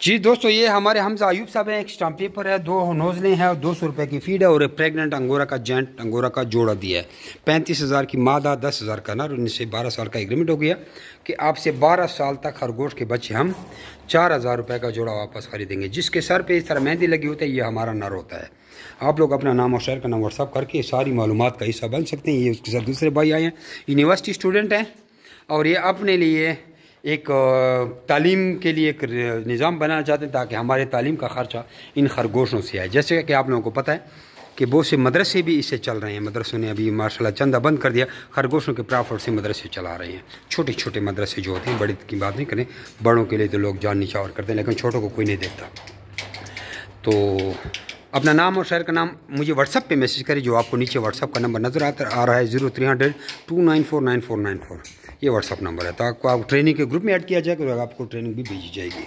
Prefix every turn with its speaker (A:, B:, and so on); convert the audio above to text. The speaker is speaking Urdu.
A: جی دوستو، یہ ہمارے حمزہ ایوب صاحب ہیں. ایک اسٹامپ پیپر ہے، 2 نوزلیں ہیں اور 200 روپے کی فیڈ ہے اور ایک پریگننٹ انگورا کا جینٹ انگورا کا جوڑا دیا ہے. 35,000 کی مادہ، 10,000 کا نر. ان سے 12 سال کا ایگریمنٹ ہو گیا کہ آپ سے 12 سال تک خرگوش کے بچے ہم 4,000 روپے کا جوڑا واپس خریدیں گے. جس کے سر پہ اس طرح مہندی لگی ہوتی ہے یہ ہمارا نر ہوتا ہے. آپ لوگ اپنا نام اور شہر کا نام واٹس ایپ کر کے ساری معلومات کا حصہ بن سکتے ہیں. یہ اس کے ساتھ دوسرے بھائی آئے ہیں، یونیورسٹی اسٹوڈنٹ ہیں اور یہ اپنے لیے ایک تعلیم کے لیے ایک نظام بنانا چاہتے ہیں تاکہ ہمارے تعلیم کا خرچہ ان خرگوشوں سے آئے. جیسے کہ آپ لوگوں کو پتہ ہے کہ بہت سے مدرسے بھی اس سے چل رہے ہیں. مدرسوں نے ابھی ماشاءاللہ چندہ بند کر دیا، خرگوشوں کے پرافٹ سے مدرسے چلا رہے ہیں. چھوٹے چھوٹے مدرسے جو ہوتے ہیں، بڑی کی بات نہیں کریں، بڑوں کے لیے تو لوگ جان نچھاور کرتے ہیں لیکن چھوٹوں کو کوئی نہیں دیکھتا. تو اپنا نام اور شہر کا نام مجھے واٹس ایپ پہ میسیج کریں، جو آپ کو نیچے واٹس ایپ کا نمبر نظر آ رہا ہے 0300 294 9494. یہ واٹس ایپ نمبر ہے. تو آپ کو ٹریننگ کے گروپ میں ایڈ کیا جائے گا، آپ کو ٹریننگ بھی بھیجی جائے گی.